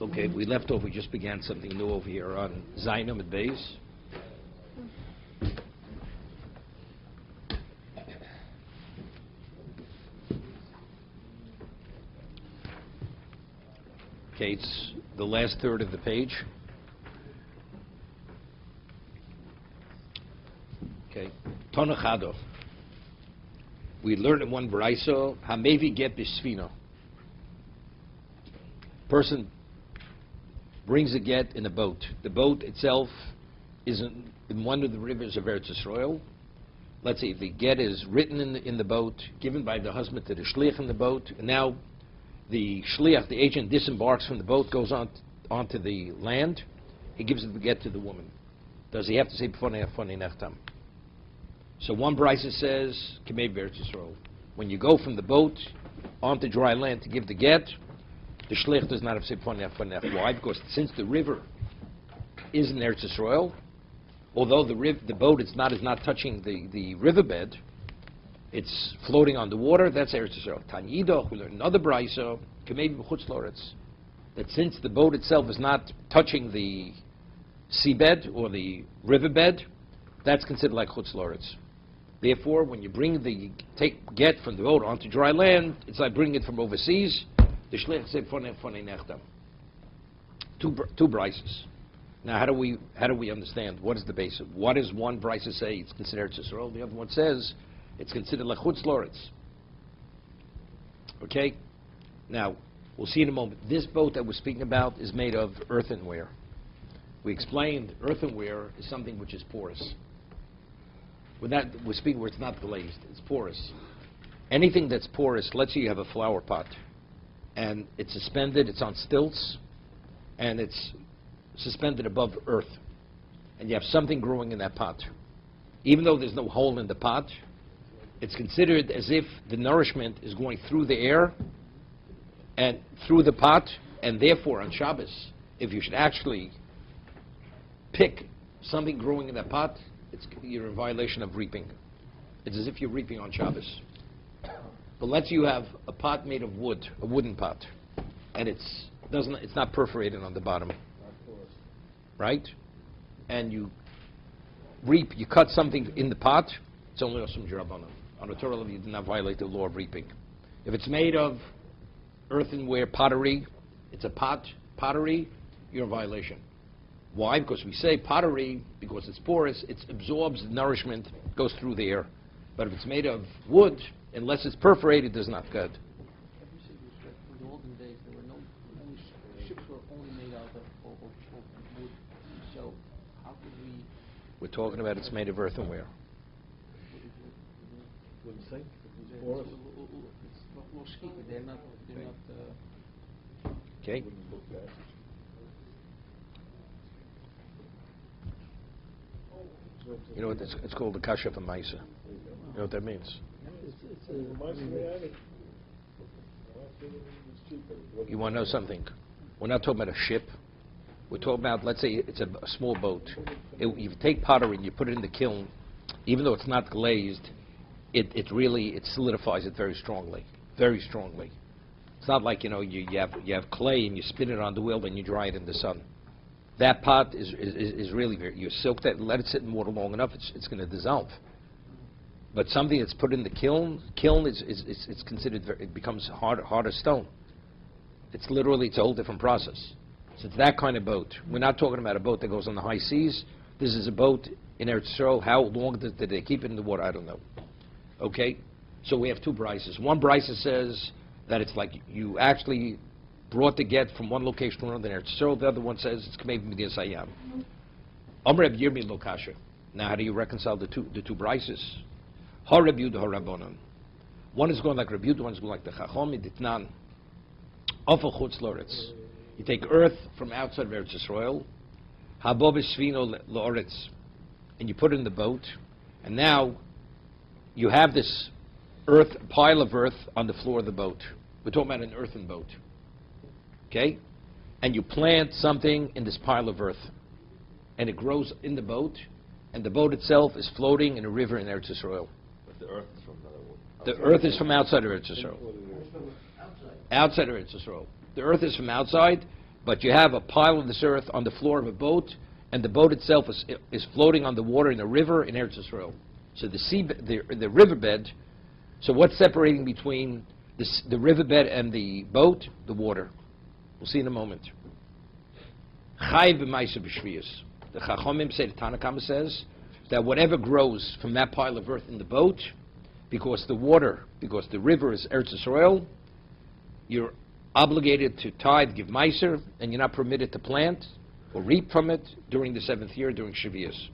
Okay, we left off, we just began something new over here on Zainam and Beis. Okay, it's the last third of the page. Okay, Tonachado. We learned in one Braiso, Hamevi get bisfino. Person brings a get in a boat. The boat itself is in one of the rivers of Eretz Yisrael. Let's see, if the get is written in the boat, given by the husband to the shliach in the boat, and now the shliach, the agent, disembarks from the boat, goes onto the land. He gives the get to the woman. Does he have to say b'fonei nechtam? So one brisa says, K'mei Eretz Yisrael. When you go from the boat onto dry land to give the get, the shliach does not have to say b'fonei nechtam. Why? Because since the river is in Eretz Yisrael, although the boat is not touching the riverbed, it's floating on the water. That's Eretz Yisrael. Tanyidoch, we learn another brisa, K'mei b'chutz loretz, that since the boat itself is not touching the seabed or the riverbed, that's considered like chutz loretz. Therefore, when you take get from the boat onto dry land, it's like bringing it from overseas. The shliach said fonei nechtam. Two brises. Now, how do we understand what is the basis? What does one brisa say? It's considered Yisrael. The other one says it's considered like chutz loretz. Okay. Now we'll see in a moment. This boat that we're speaking about is made of earthenware. We explained earthenware is something which is porous. We're speaking where it's not glazed. It's porous. Anything that's porous. Let's say you have a flower pot, and it's suspended. It's on stilts, and it's suspended above earth, and you have something growing in that pot. Even though there's no hole in the pot, it's considered as if the nourishment is going through the air and through the pot, and therefore on Shabbos, if you should actually pick something growing in that pot, you're in violation of reaping. It's as if you're reaping on Shabbos. But let's say you have a pot made of wood, a wooden pot, and it's not perforated on the bottom, right? And you cut something in the pot, it's only osum d'Rabbanan. On a Torah level, you do not violate the law of reaping. If it's made of earthenware pottery, it's a pottery, you're in violation. Why? Because we say pottery, because it's porous, it absorbs the nourishment, goes through the air. But if it's made of wood, unless it's perforated, it does not cut. In the olden days, there were no ships were only made out of wood. So how could we? We're talking about it's made of earthenware. Wouldn't sink. It's porous. They're not. Okay. You know what? It's called the kasha for Maisa. You know what that means? You want to know something? We're not talking about a ship. We're talking about, let's say it's a small boat. You take pottery and you put it in the kiln. Even though it's not glazed, it solidifies it very strongly. Very strongly. It's not like, you have clay and you spin it on the wheel and you dry it in the sun. That pot is really very, you soak that, let it sit in water long enough, it's going to dissolve. But something that's put in the kiln is considered, it becomes harder stone. It's a whole different process. So it's that kind of boat. We're not talking about a boat that goes on the high seas. This is a boat in Eretz Yisrael. How long did they keep it in the water? I don't know. Okay? So we have two brises. One brisa says that it's like you actually brought the get from one location to another in Eretz Yisrael. The other one says it's K'mei b'midas hayam. Amar Reb Yirmi lo kasha. Now how do you reconcile the two brises? Ha Reb Yehuda ha Rabbanan. One is going like Reb Yehuda, one is going like the Chacham Ditnan. Ofel chutz loretz. You take earth from outside of Eretz Yisrael, habo b'shvino loretz, and you put it in the boat, and now you have this pile of earth on the floor of the boat. We're talking about an earthen boat. Okay? And you plant something in this pile of earth, and it grows in the boat, and the boat itself is floating in a river in Eretz Yisrael. But the earth is from another one. The earth is from outside of Eretz Yisrael. Outside of Eretz Yisrael. The earth is from outside. but you have a pile of this earth on the floor of a boat, and the boat itself is floating on the water in a river in Eretz Yisrael. So the riverbed, so what's separating between the riverbed and the boat? The water. We'll see in a moment. Chai b'maisa b'shviyus. The Chachomim say, the Tanna Kama says, that whatever grows from that pile of earth in the boat, because the river is Eretz Yisrael, you're obligated to tithe, give meiser, and you're not permitted to plant or reap from it during the 7th year, during Shavuos.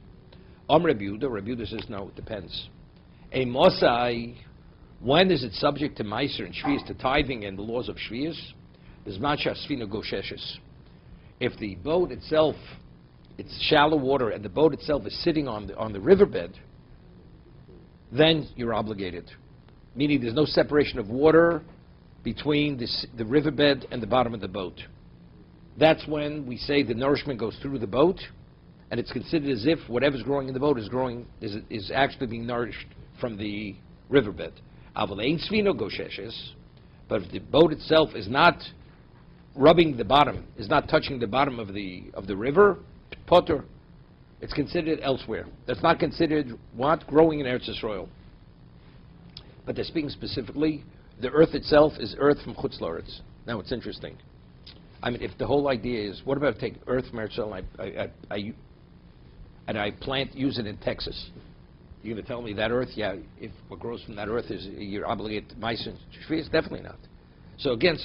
Rabbi Yehuda says, no, it depends. A Mosai, when is it subject to meiser and Shavuos, to tithing and the laws of Shavuos? Bisman shasfina gosheshes. If the boat itself, it's shallow water, and the boat itself is sitting on the riverbed, then you're obligated. Meaning there's no separation of water between the riverbed and the bottom of the boat. That's when we say the nourishment goes through the boat, and it's considered as if whatever's growing in the boat is actually being nourished from the riverbed. But if the boat itself is not rubbing the bottom, is not touching the bottom of the river, potter, it's considered elsewhere. That's not considered what? Growing in Eretz Yisrael. But they're speaking specifically, the earth itself is earth from Chutz La'aretz. Now it's interesting. I mean, if the whole idea is, what about take earth from Eretz Yisrael and I use it in Texas? You're going to tell me that earth, yeah, if what grows from that earth is, you're obligated to mice and shvius? Definitely not. So again,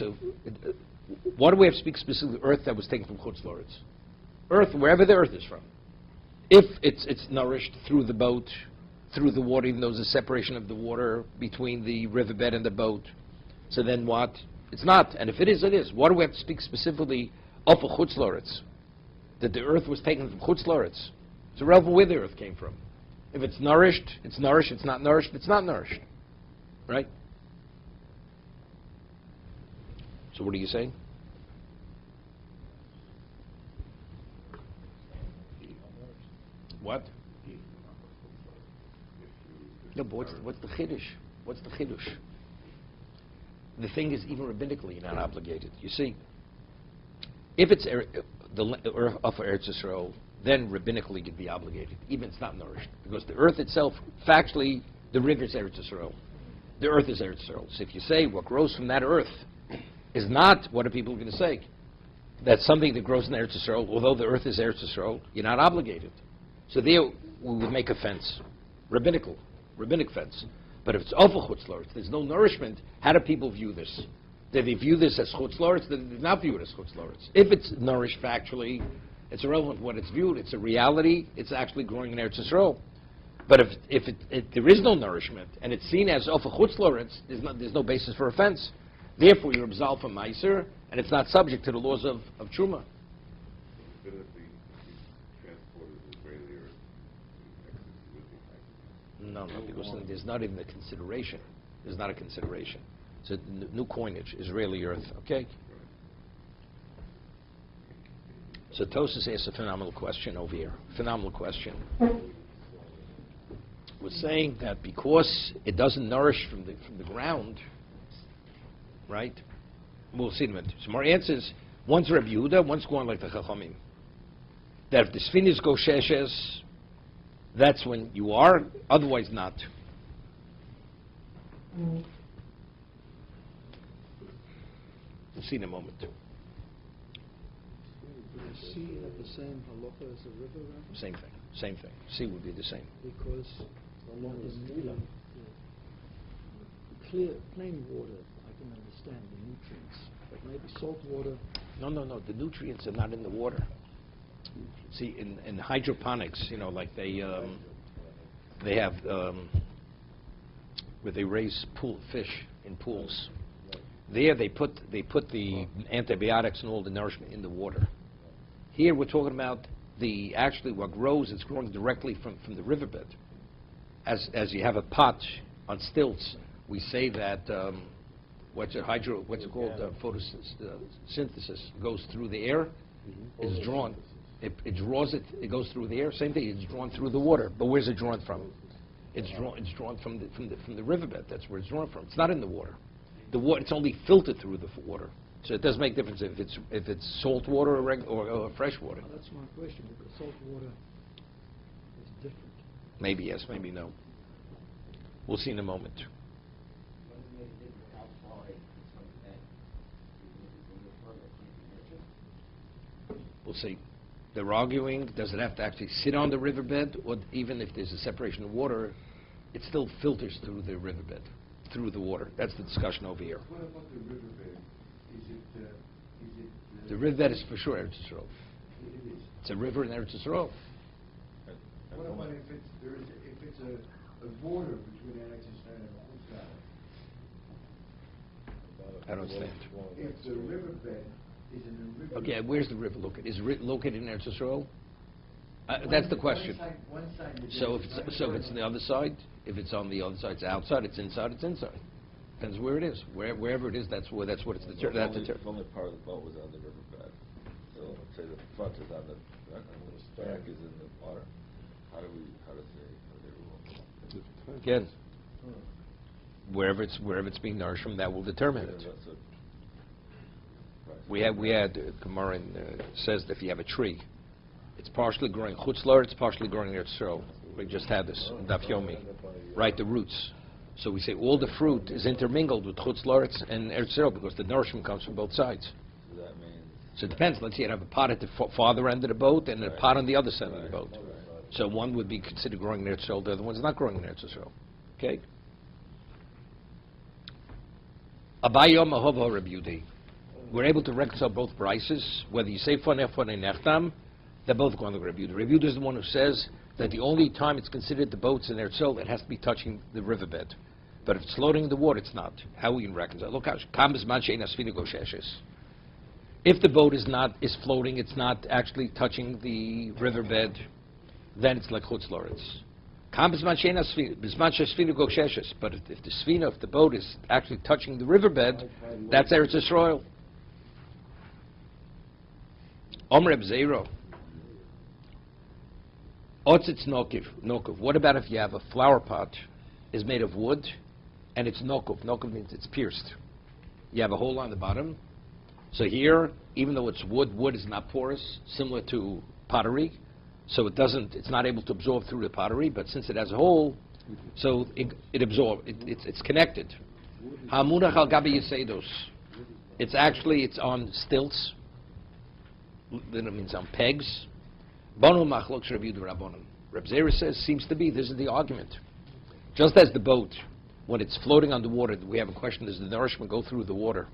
what do we have to speak specifically? Earth that was taken from Chutz La'aretz. Earth, wherever the earth is from. If it's nourished through the boat, through the water, even though there's a separation of the water between the riverbed and the boat, so then what? It's not. And if it is, it is. What do we have to speak specifically of a Chutz La'aretz? That the earth was taken from Chutz La'aretz. It's irrelevant where the earth came from. If it's nourished, it's nourished. It's not nourished, it's not nourished. Right? So what are you saying? What? No, but what's the chiddush? What's the chiddush? The thing is, even rabbinically, you're not obligated. You see, if it's the earth of Eretz Yisrael, then rabbinically you'd be obligated, even if it's not nourished. Because the earth itself, factually, the river is Eretz Yisrael. The earth is Eretz Yisrael. So if you say what grows from that earth is not, what are people going to say? That's something that grows in Eretz Yisrael, although the earth is Eretz Yisrael, you're not obligated. So there we would make a fence, rabbinic fence. But if it's over Chutz La'aretz, there's no nourishment, how do people view this? Do they view this as Chutz La'aretz? They do not view it as Chutz La'aretz. If it's nourished factually, it's irrelevant what it's viewed. It's a reality. It's actually growing in Eretz Yisrael. But if there is no nourishment, and it's seen as over Chutz La'aretz, there's no basis for offense. Therefore, you're absolved from Meiser, and it's not subject to the laws of Truma. No, because there's not even a consideration. There's not a consideration. So new coinage, Israeli earth, okay? So Tosas asks a phenomenal question over here. Phenomenal question. We're saying that because it doesn't nourish from the ground, right? We'll see in a minute. Some more answers. One's Rabbi Yehuda, one's going like the Chachamim. That if the Sfinis go sheshes, that's when you are, otherwise not. We'll see in a moment. Do the sea have the same halacha as the river? Same thing. Sea would be the same. Because along the clear, plain water, I can understand the nutrients, but maybe salt water. No. The nutrients are not in the water. See, in hydroponics, like they have where they raise fish in pools. There they put the antibiotics and all the nourishment in the water. Here we're talking about actually what grows. It's growing directly from the riverbed. As you have a pot on stilts, we say that what's it called? Photosynthesis goes through the air. It's drawn. It draws it. It goes through the air. Same thing. It's drawn through the water. But where's it drawn from? It's drawn from the riverbed. That's where it's drawn from. It's not in the water. It's only filtered through the water. So it does make difference if it's salt water or fresh water. Well, that's my question, because salt water is different. Maybe yes, maybe no. We'll see in a moment. We'll see. They're arguing, does it have to actually sit on the riverbed, or even if there's a separation of water, it still filters through the riverbed, through the water. That's the discussion over here. What about the riverbed? The riverbed is for sure Eretz Yisrael. It is. It's a river in Eretz Yisrael. What about if it's a border between Eretz Yisrael and Chutz La'aretz? I don't understand. If the riverbed is in a river. Okay, where's the river located? Is it located in Eretz Yisrael? That's the question. One side is So if it's on the other side, if it's on the other side, it's outside. It's inside. It's inside. Depends where it is. Wherever it is, that's what it's If only part of the boat was on the riverbed. So let's say the front is on the deck, and the back is in the water. How do they rule? Again, wherever it's being nourished from, that will determine it. We had Gemara says that if you have a tree, it's partially growing Chutz La'aretz, it's partially growing Eretz Yisrael. We just had this in Daf Yomi, right? The roots. So we say all the fruit is intermingled with Chutz La'aretz and Eretz Yisrael because the nourishment comes from both sides. So that means So it depends. Let's say you have a pot at the farther end of the boat and a pot on the other side of the boat. Right. So one would be considered growing in Eretz Yisrael, the other one's not growing in Eretz Yisrael. Okay? Abayom Ahova Reb Yudi. We're able to reconcile both prices, whether you say Fonech Fonei Nechtam, they're both going to Reb Yudi. Reb Yudi is the one who says that the only time it's considered the boat's in Eretz Yisrael, it has to be touching the riverbed. But if it's floating in the water, it's not. How we can reconcile? Look, if the boat is floating, it's not actually touching the riverbed, then it's like Chutz La'aretz. But if the svina, if the boat is actually touching the riverbed, that's Eretz Yisrael. Omreb Zero. Otzitz Nokiv. What about if you have a flower pot is made of wood and it's Nokiv? Nokiv means it's pierced. You have a hole on the bottom. So here, even though it's wood, wood is not porous, similar to pottery. So it's not able to absorb through the pottery, but since it has a hole, so it absorbs, it's connected. Ha'munach al gabi yisedos. It's on stilts. Then it means on pegs. Bonu machlok Reb Yehuda Rabbanan. Reb Zera says, seems to be, this is the argument. Just as the boat, when it's floating on the water, we have a question, does the nourishment go through the water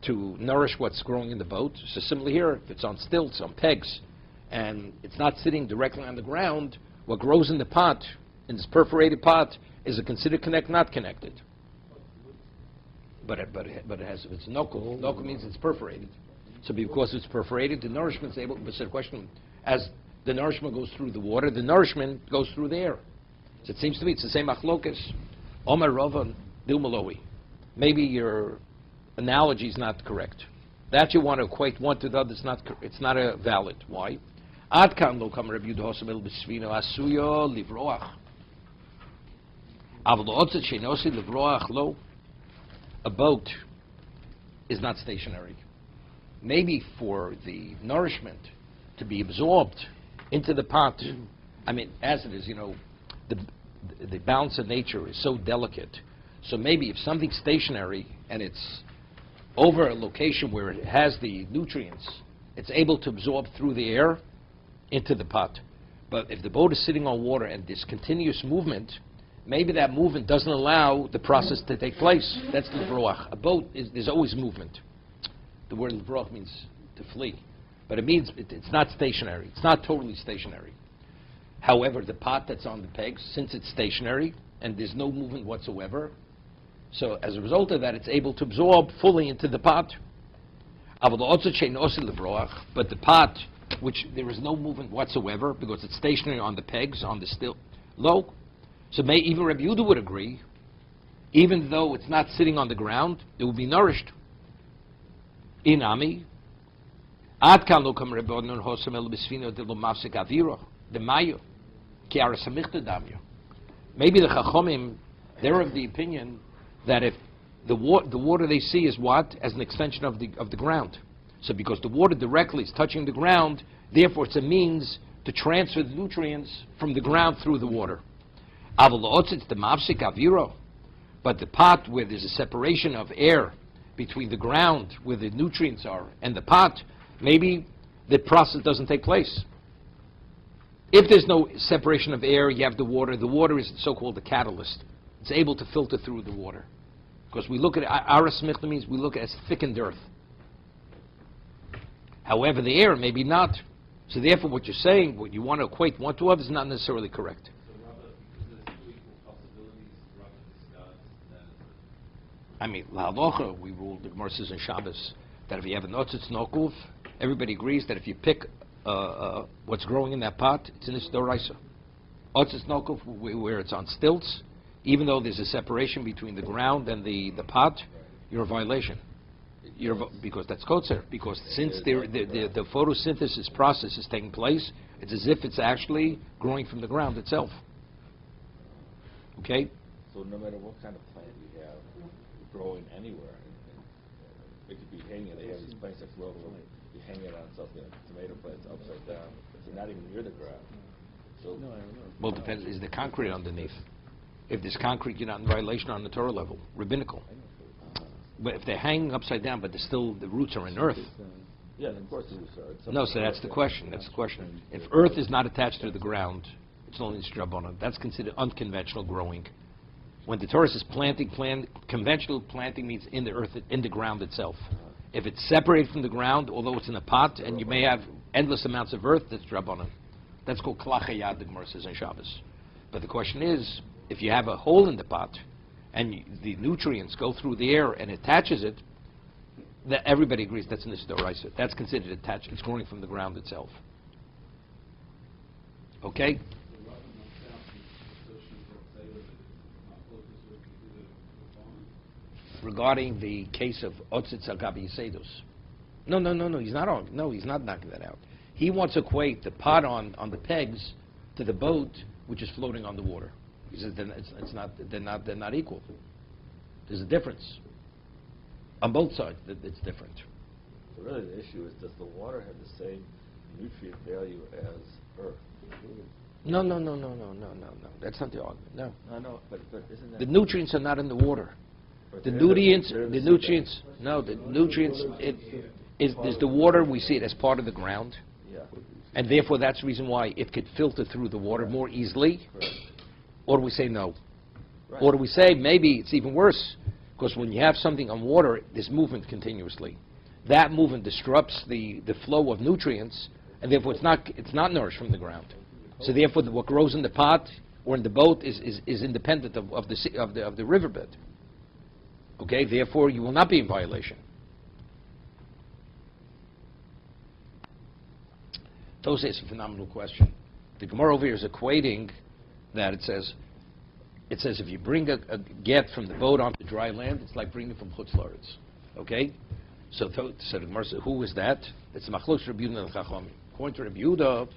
to nourish what's growing in the boat? So similarly here, if it's on stilts, on pegs, and it's not sitting directly on the ground, what grows in the pot, in this perforated pot, is it considered not connected? But it has, if it's nokel means it's perforated. So because it's perforated, the nourishment's able, but the question, as the nourishment goes through the water, the nourishment goes through the air. So it seems to me it's the same achlokas. Omer Rava Dilmalowi. Maybe your analogy is not correct. That you want to equate one to the other, it's not a valid. Why? Ad kan lo kam Reb Yehuda Hosamel b'svino asuyo livroach. Avlo otzet sheinosi livroach lo. A boat is not stationary. Maybe for the nourishment to be absorbed into the pot, I mean, as it is, the balance of nature is so delicate. So maybe if something's stationary and it's over a location where it has the nutrients, it's able to absorb through the air into the pot. But if the boat is sitting on water and there's continuous movement, maybe that movement doesn't allow the process to take place. That's l'vroach. A boat, there's always movement. The word l'vroach means to flee. But it means it's not stationary. It's not totally stationary. However, the pot that's on the pegs, since it's stationary and there's no movement whatsoever, so as a result of that, it's able to absorb fully into the pot. But the pot, which there is no movement whatsoever because it's stationary on the pegs, on the still low. So even Reb Yehuda would agree, even though it's not sitting on the ground, it will be nourished. Inami. Ad kan lo kam Rabbanan hosamel b'sfino de lo mafsek aviro de mayo ki arasamich de damyo. Maybe the Chachomim, they're of the opinion that if the water they see is what? As an extension of the ground. So because the water directly is touching the ground, therefore it's a means to transfer the nutrients from the ground through the water. It's the mafsik aviro. But the pot where there's a separation of air between the ground where the nutrients are and the pot, maybe the process doesn't take place. If there's no separation of air, you have the water. The water is so-called the catalyst. It's able to filter through the water. Because we look at aras michla means we look at it as thickened earth. However, the air maybe not. So therefore, what you're saying, what you want to equate one to other is not necessarily correct. I mean, lahalocha, we ruled, the Gemara says in Shabbos, that if you have an otzitz nokuf, everybody agrees that if you pick what's growing in that pot, it's in this doraisa. Otzitz nokuf, where it's on stilts, even though there's a separation between the ground and the pot, you're a violation. Because that's kotzer. Because since the photosynthesis process is taking place, it's as if it's actually growing from the ground itself. Okay? So no matter what kind of plant you have growing anywhere, it could be hanging. They have these plants that grow. You hang it on something. Tomato plants upside down. They're not even near the ground. So well, it depends. Is the concrete underneath? If there's concrete, you're not in violation on the Torah level, rabbinical. But if they're hanging upside down, but the roots are in earth. yeah, of course the roots are. No, so that's the question. That's the question. If earth is not attached to the ground, it's only strabona. That's considered unconventional growing. When the Torah says conventional planting means in the earth, in the ground itself. If it's separated from the ground, although it's in a pot, and you may have endless amounts of earth, that's drabona. That's called klachayad, the Gemara says in Shabbos. But the question is, if you have a hole in the pot, and the nutrients go through the air and attaches it, that everybody agrees that's an isidorisa. That's considered attached. It's growing from the ground itself. Okay? Regarding the case of Otzitz Agabi Yisedus. No, he's not knocking that out. He wants to equate the pot on the pegs to the boat which is floating on the water. He says they're not equal. There's a difference. On both sides, it's different. So really the issue is, does the water have the same nutrient value as earth? No. That's not the argument. No. I know, but isn't that... The nutrients are not in the water. The nutrients, there's the water, we see it as part of the ground. Yeah. And therefore that's the reason why it could filter through the water more easily. Correct. Or do we say no? Right. Or do we say maybe it's even worse? Because when you have something on water, there's movement continuously. That movement disrupts the flow of nutrients, and therefore it's not nourished from the ground. So therefore what grows in the pot or in the boat is independent of the riverbed. Okay, therefore you will not be in violation. Those is a phenomenal question. The Gemara over here is equating that it says if you bring a get from the boat onto dry land, it's like bringing it from Chutz La'aretz. Okay? So the Gemara says, who is that? It's Machlokes Rabbi Yehuda and Chachamim. According to Rabbi Yehuda,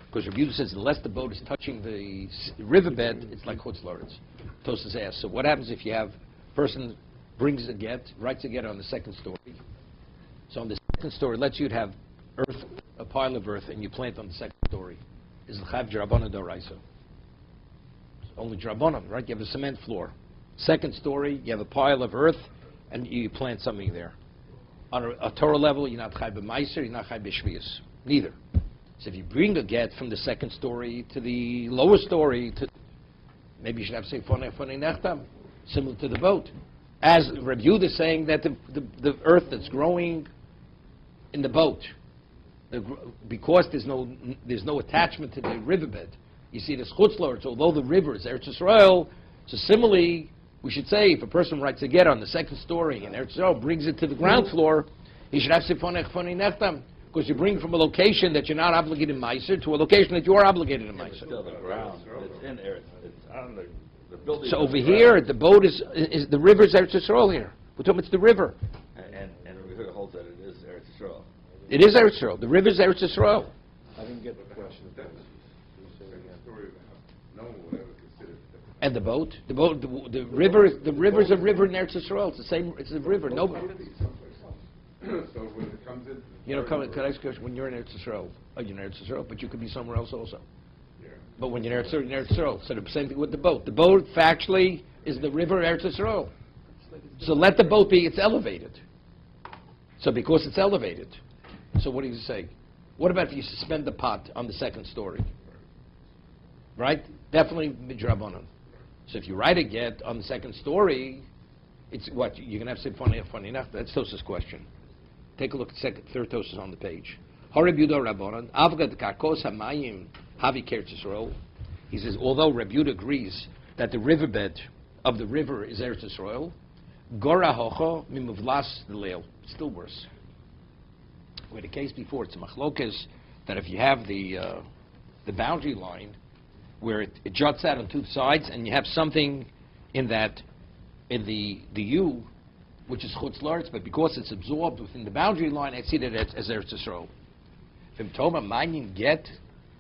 because Rabbi Yehuda says unless the boat is touching the riverbed, it's like Chutz La'aretz. Tosas asks, so what happens if you have a person brings a get, writes a get on the second story? So on the second story, let's you have earth, a pile of earth, and you plant on the second story. Is it Chav J'rabbanan D'oraisa? Only Drabonim, right? You have a cement floor. Second story, you have a pile of earth, and you plant something there. On a Torah level, you're not Chai b'Maiser, you're not Chai b'Shvius. Neither. So if you bring a get from the second story to the lower story, maybe you should have to say Fonei Nechtam, similar to the boat. As Rabbi Yehuda is saying that the earth that's growing in the boat, because there's no attachment to the riverbed. You see, this Chutz La'aretz, although the river is Eretz Yisrael, so similarly, we should say if a person writes a get on the second story and Eretz Yisrael brings it to the ground floor, he should have Sifonei Nechtam, because you bring from a location that you're not obligated in Meiser to a location that you are obligated in Meiser. Still the ground. It's in Eretz. It's on the building. So over here, the boat is the river is Eretz Yisrael here. We're talking it's the river. And Rabbi Yehuda holds that it is Eretz Yisrael. It is Eretz Yisrael. The river is Eretz Yisrael. I didn't get the question. Story about no one will ever consider that the And the boat, the river's a river in Eretz Yisrael. It's the same. It's a river. No. So when it comes in, You know, could I ask you a question? When you're in Eretz Yisrael, you're in Eretz Yisrael, but you could be somewhere else also. yeah. But when you're in Eretz Yisrael, you're in Eretz Yisrael. So the same thing with the boat. The boat factually is the river Eretz Yisrael. So let the boat be. It's elevated. So because it's elevated, so what do you say? What about if you suspend the pot on the second story? Right? Definitely midrabanan. So if you write a get on the second story, it's what you're gonna have to say funny enough. That's Tosa's question. Take a look at third Tosa's on the page. Horeb Yudah Rabbanan Avgad Karkos Hamayim Havi Eretz Yisrael. He says although Reb Yudah agrees that the riverbed of the river is Eretz Yisrael, Gora Hocho Mimuvlas Leil. Still worse. We had a case before. It's a machlokas that if you have the boundary line where it juts out on two sides, and you have something in the U, which is chutz la'aretz, but because it's absorbed within the boundary line, I see that as Eretz Yisrael. V'mtoma ma'ayin get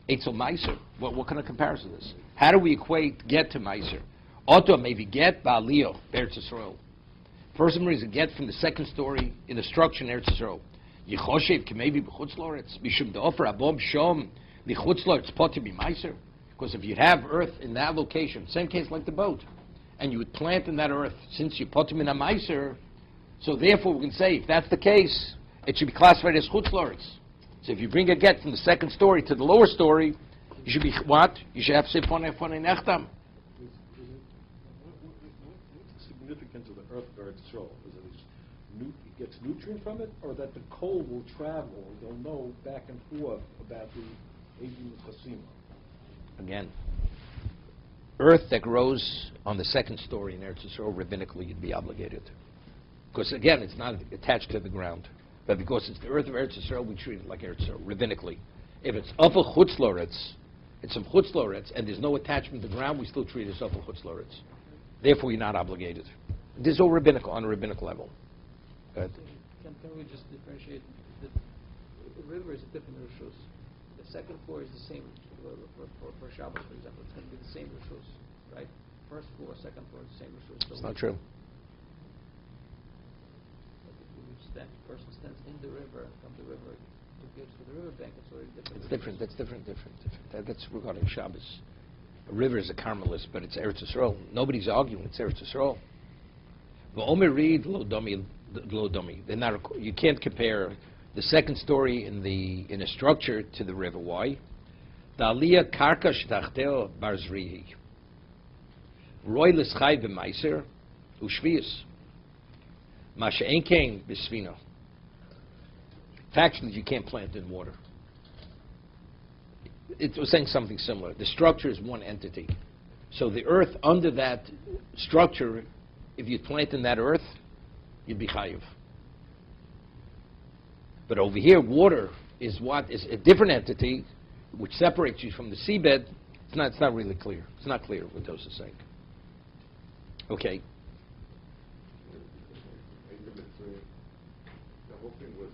etzel meiser. What kind of comparison is this? How do we equate get to meiser? Oto maybe get ba'aliyah Eretz Yisrael. Person brings a get from the second story in the structure in Eretz Yisrael. Yichoshev maybe b'chutz la'aretz mishum de'ofer abom shom the chutz la'aretz potter b'meiser. Because if you have earth in that location, same case like the boat, and you would plant in that earth, since you put them in a meiser, so therefore we can say, if that's the case, it should be classified as chutz la'aretz. So if you bring a get from the second story to the lower story, you should be what? You should have to say fonei nechtam. What's the significance of the earth Eretz Yisrael? Is it gets nutrient from it, or that the coal will travel, they'll know back and forth about the aging of Chasima? Again, earth that grows on the second story in Eretz Yisrael, rabbinically, you'd be obligated. Because again, it's not attached to the ground. But because it's the earth of Eretz Yisrael, we treat it like Eretz Yisrael, rabbinically. If it's upper chutz la'aretz, it's some chutz la'aretz, and there's no attachment to the ground, we still treat it as upper chutz la'aretz. Therefore, you're not obligated. This is all rabbinical, on a rabbinical level. Go ahead. Can we just differentiate? The river is a different rishus. The second floor is the same for Shabbos, for example. It's going to be the same rishus, right? First floor, second floor, the same rishus. It's not true. The person stands in the river and from the river to get to the riverbank. It's already different. It's different. That's different. That's regarding Shabbos. A river is a Carmelist, but it's Eretz Yisrael. Nobody's arguing it's Eretz Yisrael. But Omer read lo domi. They're not. You can't compare the second story in a structure to the river. Why? The aliyah karka shtachteo barzrihi. Roy l'schai b'meiser u'shvius. Masha enkein b'svina. Factually, you can't plant in water. It was saying something similar. The structure is one entity. So the earth under that structure, if you plant in that earth, you'd be chayiv. But over here, water is a different entity, which separates you from the seabed. It's not really clear. It's not clear what those are saying. Okay. The whole thing was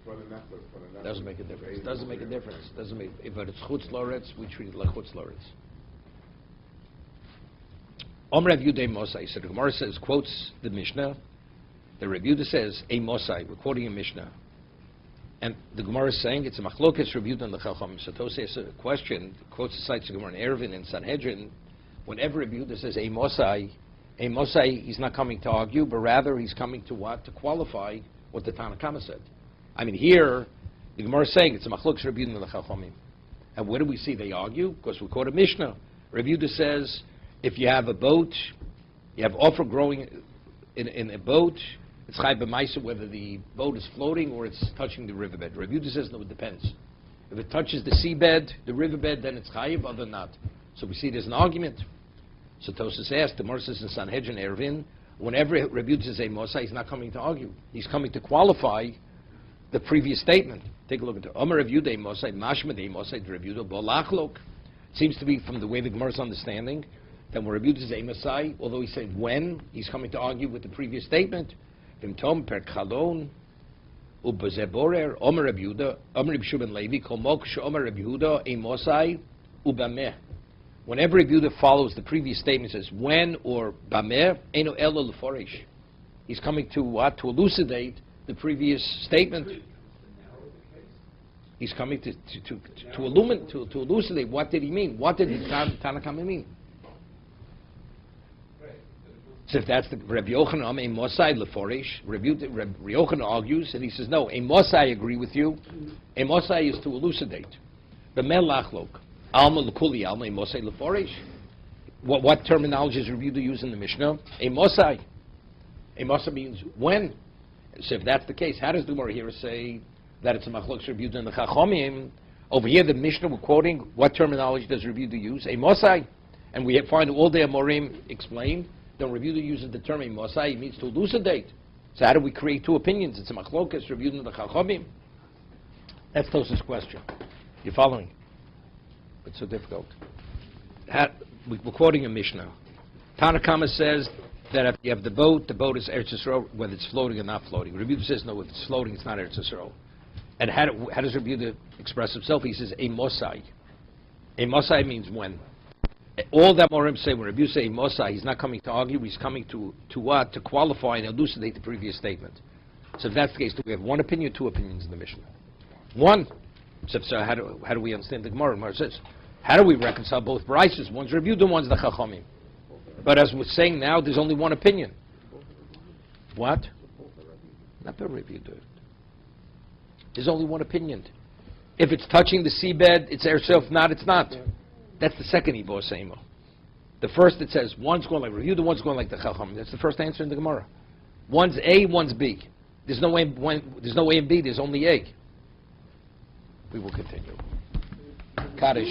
for the necklace. Doesn't make a difference. Doesn't make a difference. But it's chutz la'aretz, we treat it like chutz la'aretz. Rav Yudei Mosai. So the Gemara says, quotes the Mishnah. The Rav Yudah says, a Mosai. We're quoting a Mishnah. And the Gemara is saying it's a machlokas Rav Yudah and the Chachamim. So Tosei has a question, quotes the sites of Gemara in Eruvin and Sanhedrin. Whenever Rav Yudah says a Mosai, he's not coming to argue, but rather he's coming to what? To qualify what the Tanna Kama said. I mean, here, the Gemara is saying it's a machlokas Rav Yudah and the Chachamim. And where do we see they argue? Because we quote a Mishnah. Rav Yudah says, if you have a boat, you have offer growing in a boat, it's chai b'maisa whether the boat is floating or it's touching the riverbed. Rav Yudah says, no, it depends. If it touches the seabed, the riverbed, then it's chayiv, other than not. So we see there's an argument. So Tosas asked, the Gemara says in Sanhedrin Eruvin, whenever Rav Yudah says a Mosai, he's not coming to argue. He's coming to qualify the previous statement. Take a look at it. Omer Rav Yudah Mosai, Mashma de Mosai Rav Yudah Bolachlok. Seems to be from the way the Gemara is understanding that when Rav Yudah says a Mosai, although he said when, he's coming to argue with the previous statement. V'mtom per chalon ubezeborer Omer Rav Yudah Omer Rav Shimon Levi Kol Mok Sheomer Rav Yehuda a Mosai ubameh. Whenever Rabbi Yehuda follows the previous statement, says when or bamer, eno elo leforish. He's coming to what? To elucidate the previous statement. He's coming to elucidate what did he mean? What did the Tanakama mean? So if that's the Rabbi Yochanan, a Mosai leforish, Rabbi Yochanan argues, and he says, no, a Mosai, I agree with you. A Mosai is to elucidate. B'mel lachlok, alma l'kuli alma, a Mosai leforish. What terminology is Rabbi Yehuda used in the Mishnah? A Mosai. A Mosai means when. So if that's the case, how does the Gemara here say that it's a machlok Rabbi Yehuda and the Chachomim? Over here, the Mishnah we're quoting, what terminology does Rabbi Yehuda use? A Mosai. And we find all the Amorim explained. The Rabbi Yehuda uses the term a Mosai, it means to elucidate. So how do we create two opinions? It's a machlokas, Rabbi Yehuda and the Chachomim. That's Tosaf's question. You're following? It's so difficult. We're quoting a Mishnah. Tanakama says that if you have the boat is Eretz Yisrael, whether it's floating or not floating. Rabbi Yehuda says, no, if it's floating, it's not Eretz Yisrael. And how does Rabbi Yehuda express himself? He says, a Mosai. A Mosai means when. All that Morim say, when Rabbi Yehuda say Mosai, he's not coming to argue, he's coming to what? To qualify and elucidate the previous statement. So if that's the case, do we have one opinion or two opinions in the Mishnah? One. So how do we understand the Gemara? Gemara says, how do we reconcile both brises? One's Rabbi Yehuda, one's the Chachamim. But as we're saying now, there's only one opinion. What? Not the Rabbi Yehuda. There's only one opinion. If it's touching the seabed, it's Eretz Yisrael. If not, it's not. That's the second Ibo Seimo. The first, it says, one's going like Review, the one's going like the Chacham. That's the first answer in the Gemara. One's A, one's B. There's no A and B, there's only A. We will continue. Kaddish.